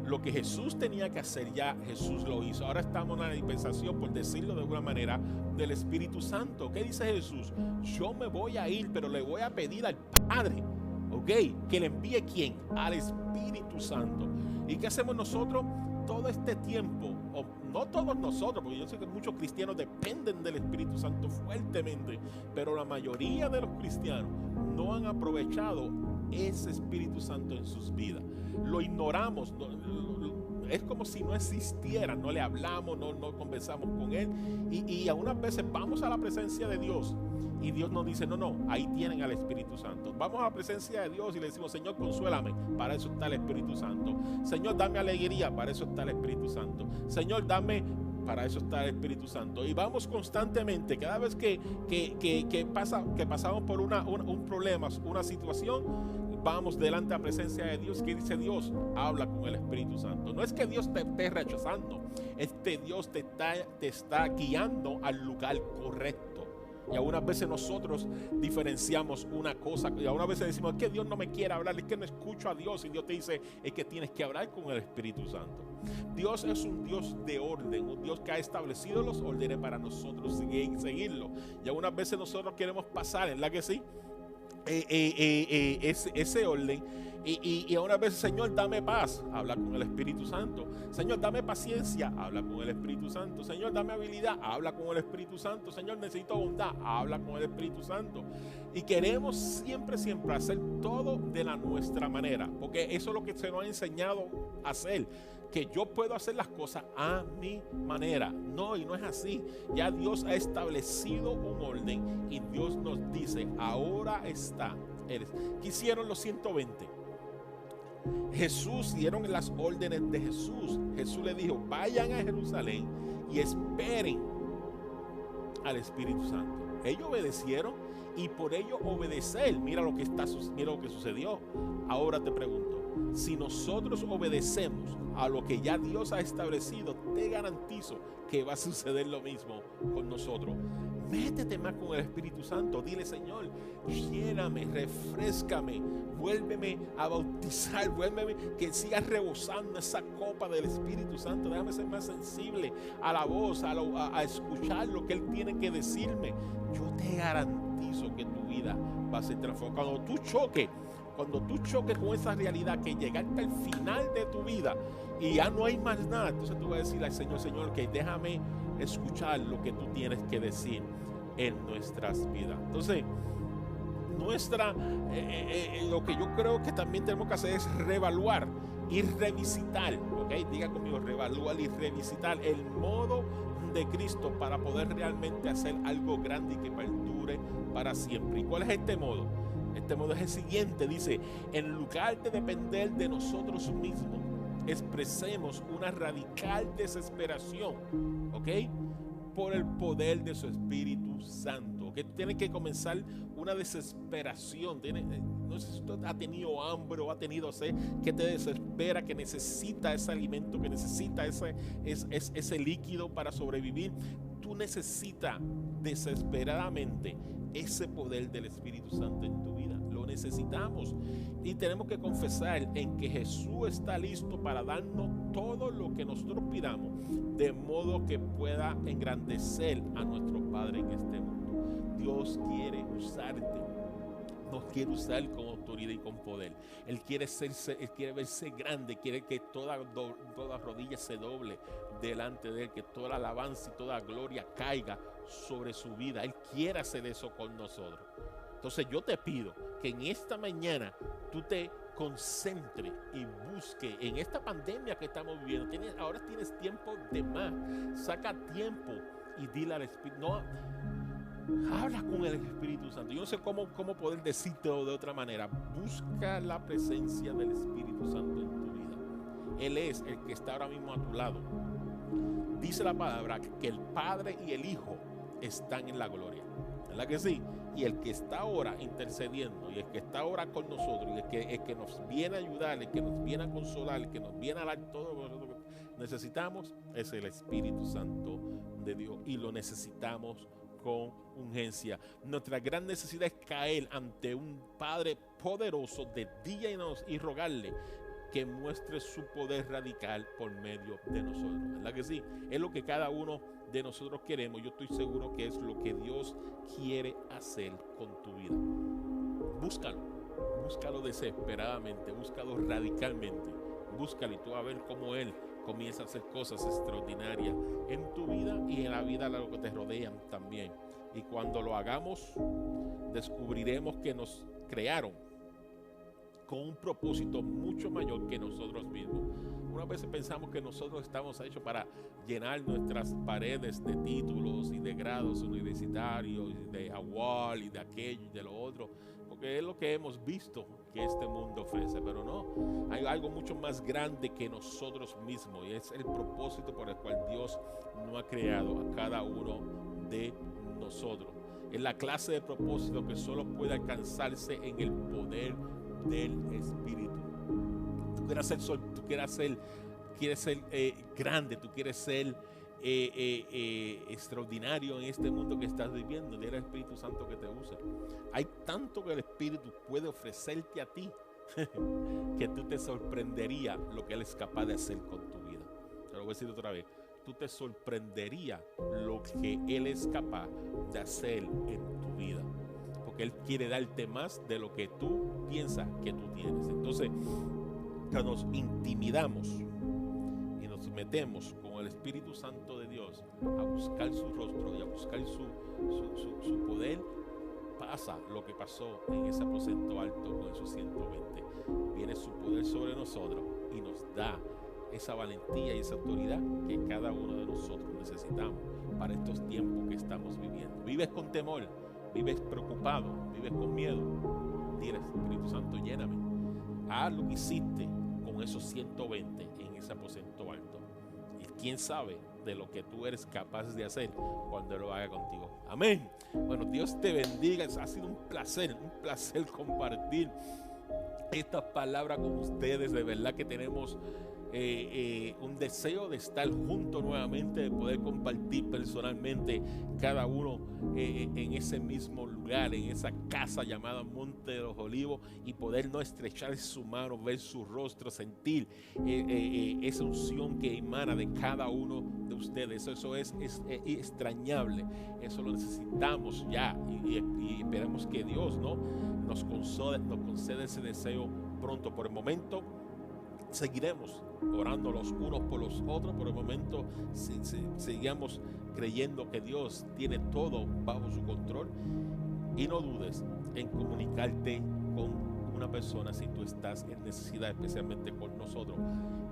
Lo que Jesús tenía que hacer, ya Jesús lo hizo. Ahora estamos en la dispensación, por decirlo de alguna manera, del Espíritu Santo. ¿Qué dice Jesús? Yo me voy a ir, pero le voy a pedir al Padre, ¿ok?, que le envíe ¿quién? Al Espíritu Santo. ¿Y qué hacemos nosotros? Todo este tiempo, o no todos nosotros, porque yo sé que muchos cristianos dependen del Espíritu Santo fuertemente, pero la mayoría de los cristianos no han aprovechado ese Espíritu Santo en sus vidas. Lo ignoramos, es como si no existiera, no le hablamos, no conversamos con Él, y algunas veces vamos a la presencia de Dios y Dios nos dice, no, ahí tienen al Espíritu Santo. Vamos a la presencia de Dios y le decimos, Señor, consuélame, para eso está el Espíritu Santo. Señor, dame alegría, para eso está el Espíritu Santo. Señor, para eso está el Espíritu Santo. Y vamos constantemente, cada vez que pasamos por un problema, una situación, vamos delante a la presencia de Dios. ¿Qué dice Dios? Habla con el Espíritu Santo. No es que Dios te esté rechazando, es que Dios te está guiando al lugar correcto. Y algunas veces nosotros diferenciamos una cosa, y algunas veces decimos, es que Dios no me quiere hablar, es que no escucho a Dios, y Dios te dice, es que tienes que hablar con el Espíritu Santo. Dios es un Dios de orden, un Dios que ha establecido los órdenes para nosotros seguirlo. Y algunas veces nosotros queremos pasar, ¿verdad que sí? Ese orden, y algunas veces, Señor, dame paz, habla con el Espíritu Santo. Señor, dame paciencia, habla con el Espíritu Santo. Señor, dame habilidad, habla con el Espíritu Santo. Señor, necesito bondad, habla con el Espíritu Santo. Y queremos siempre hacer todo de la nuestra manera, porque eso es lo que se nos ha enseñado a hacer, que yo puedo hacer las cosas a mi manera. No, y no es así. Ya Dios ha establecido un orden y Dios nos dice, ahora está. ¿Qué hicieron los 120? Jesús, dieron las órdenes de Jesús. Jesús le dijo, vayan a Jerusalén y esperen al Espíritu Santo. Ellos obedecieron, y por ello obedecer, mira lo que sucedió. Ahora te pregunto, si nosotros obedecemos a lo que ya Dios ha establecido, te garantizo que va a suceder lo mismo con nosotros. Métete más con el Espíritu Santo. Dile, Señor, lléname, refréscame, vuélveme a bautizar, vuélveme que siga rebosando esa copa del Espíritu Santo. Déjame ser más sensible a la voz, a escuchar lo que Él tiene que decirme. Yo te garantizo que tu vida va a ser transformada. Cuando tú choques con esa realidad, que llegaste al final de tu vida y ya no hay más nada, entonces tú vas a decir al Señor, que déjame escuchar lo que tú tienes que decir en nuestras vidas. Entonces, lo que yo creo que también tenemos que hacer es reevaluar y revisitar, ¿ok? Diga conmigo, reevaluar y revisitar el modo de Cristo para poder realmente hacer algo grande y que perdure para siempre. ¿Y cuál es este modo? Este modo es el siguiente, dice, en lugar de depender de nosotros mismos, expresemos una radical desesperación, ¿ok?, por el poder de su Espíritu Santo. Que tiene que comenzar una desesperación. No sé si usted ha tenido hambre o ha tenido sed, que te desespera, que necesita ese alimento, que necesita ese líquido para sobrevivir. Tú necesitas desesperadamente ese poder del Espíritu Santo en tu vida. Lo necesitamos, y tenemos que confesar en que Jesús está listo para darnos todo lo que nosotros pidamos, de modo que pueda engrandecer a nuestro Padre en este mundo. Dios quiere usarte, nos quiere usar con autoridad y con poder. Él quiere verse grande, quiere que toda rodilla se doble delante de Él, que toda alabanza y toda gloria caiga sobre su vida. Él quiere hacer eso con nosotros. Entonces yo te pido que en esta mañana tú te concentre y busque en esta pandemia que estamos viviendo. Ahora tienes tiempo de más. Saca tiempo y dile al Espíritu. No, habla con el Espíritu Santo. Yo no sé cómo poder decírtelo de otra manera. Busca la presencia del Espíritu Santo en tu vida. Él es el que está ahora mismo a tu lado. Dice la palabra que el Padre y el Hijo están en la gloria. ¿Verdad que sí? Y el que está ahora intercediendo, y el que está ahora con nosotros, y el que nos viene a ayudar, el que nos viene a consolar, el que nos viene a dar todo lo que nosotros necesitamos, es el Espíritu Santo de Dios. Y lo necesitamos con urgencia. Nuestra gran necesidad es caer ante un Padre poderoso de día y noche y rogarle que muestre su poder radical por medio de nosotros. ¿Verdad que sí? Es lo que cada uno de nosotros queremos. Yo estoy seguro que es lo que Dios quiere hacer con tu vida. Búscalo desesperadamente, búscalo radicalmente, búscalo y tú vas a ver cómo Él comienza a hacer cosas extraordinarias en tu vida y en la vida de los que te rodean también. Y cuando lo hagamos, descubriremos que nos crearon con un propósito mucho mayor que nosotros mismos. Unas veces pensamos que nosotros estamos hechos para llenar nuestras paredes de títulos y de grados universitarios, y de award y de aquello y de lo otro, porque es lo que hemos visto que este mundo ofrece, pero no, hay algo mucho más grande que nosotros mismos y es el propósito por el cual Dios nos ha creado a cada uno de nosotros. Es la clase de propósito que solo puede alcanzarse en el poder del Espíritu. Tú quieres ser grande, tú quieres ser extraordinario en este mundo que estás viviendo. Dile al Espíritu Santo que te use. Hay tanto que el Espíritu puede ofrecerte a ti que tú te sorprendería lo que Él es capaz de hacer con tu vida. Te lo voy a decir otra vez. Tú te sorprendería lo que Él es capaz de hacer en tu vida. Porque Él quiere darte más de lo que tú piensas que tú tienes. Entonces, cuando nos intimidamos y nos metemos con el Espíritu Santo de Dios a buscar su rostro y a buscar su poder, pasa lo que pasó en ese aposento alto con esos 120. Viene su poder sobre nosotros y nos da esa valentía y esa autoridad que cada uno de nosotros necesitamos para estos tiempos que estamos viviendo. Vives con temor, vives preocupado, vives con miedo. Dile, Espíritu Santo, lléname. Haz lo que hiciste con esos 120 en ese aposento alto. Y quién sabe de lo que tú eres capaz de hacer cuando Él lo haga contigo. Amén. Bueno, Dios te bendiga. Ha sido un placer compartir estas palabras con ustedes. De verdad que tenemos un deseo de estar juntos nuevamente, de poder compartir personalmente cada uno en ese mismo lugar, en esa casa llamada Monte de los Olivos, y poder no estrechar su mano, ver su rostro, sentir esa unción que emana de cada uno de ustedes. Eso es extrañable, eso lo necesitamos ya, y esperemos que Dios nos conceda ese deseo pronto. Por el momento seguiremos orando los unos por los otros. Por el momento sigamos creyendo que Dios tiene todo bajo su control, y no dudes en comunicarte con una persona si tú estás en necesidad, especialmente con nosotros.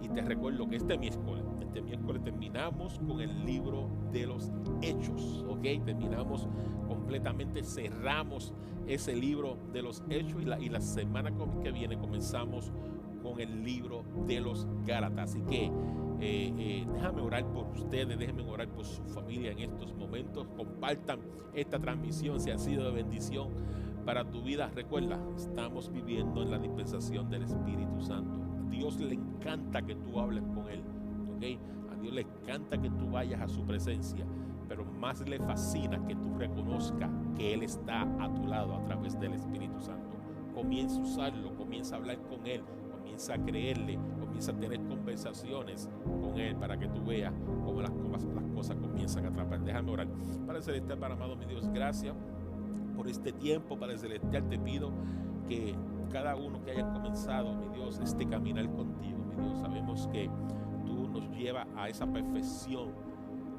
Y te recuerdo que este miércoles terminamos con el libro de los Hechos, ¿ok? Terminamos completamente, cerramos ese libro de los Hechos, y la semana que viene comenzamos con el libro de los Gálatas. Así que déjame orar por ustedes, déjenme orar por su familia en estos momentos. Compartan esta transmisión si ha sido de bendición para tu vida. Recuerda, estamos viviendo en la dispensación del Espíritu Santo. A Dios le encanta que tú hables con Él, ¿ok? A Dios le encanta que tú vayas a su presencia, pero más le fascina que tú reconozcas que Él está a tu lado a través del Espíritu Santo. Comienza a usarlo, comienza a hablar con Él, comienza a creerle, comienza a tener conversaciones con Él para que tú veas cómo las cosas comienzan a atrapar. Déjame orar. Padre Celestial, Padre amado, mi Dios, gracias por este tiempo. Padre Celestial, te pido que cada uno que haya comenzado, mi Dios, este caminar contigo, mi Dios, sabemos que tú nos llevas a esa perfección,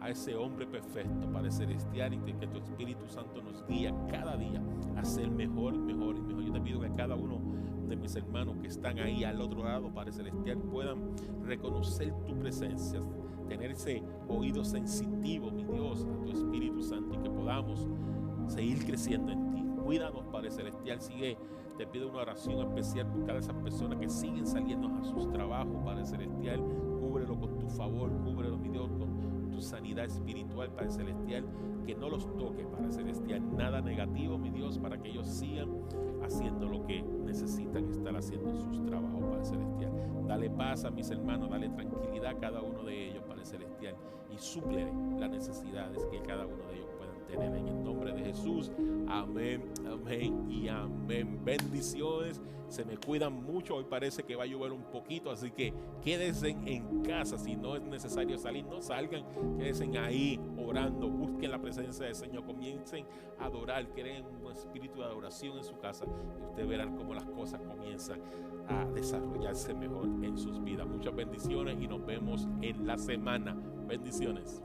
a ese hombre perfecto, Padre Celestial, y que tu Espíritu Santo nos guíe cada día a ser mejor, mejor y mejor. Yo te pido que cada uno de mis hermanos que están ahí al otro lado, Padre Celestial, puedan reconocer tu presencia, tener ese oído sensitivo, mi Dios, a tu Espíritu Santo, y que podamos seguir creciendo en ti. Cuídanos, Padre Celestial. Te pido una oración especial por cada esas personas que siguen saliendo a sus trabajos, Padre Celestial. Cúbrelo con tu favor, cúbrelo, mi Dios, con tu sanidad espiritual, Padre Celestial. Que no los toque, Padre Celestial, nada negativo, mi Dios, para que ellos sigan haciendo lo que necesitan estar haciendo en sus trabajos, Padre Celestial. Dale paz a mis hermanos, dale tranquilidad a cada uno de ellos, Padre Celestial, y súplele las necesidades que cada uno de ellos puedan tener. En el nombre de Jesús, amén, amén y amén. Bendiciones, se me cuidan mucho. Hoy parece que va a llover un poquito, así que quédense en casa. Si no es necesario salir, no salgan, quédense ahí orando, busquen la presencia del Señor, comiencen a adorar, creen un espíritu de adoración en su casa, y ustedes verán cómo las cosas comienzan a desarrollarse mejor en sus vidas. Muchas bendiciones y nos vemos en la semana. Bendiciones.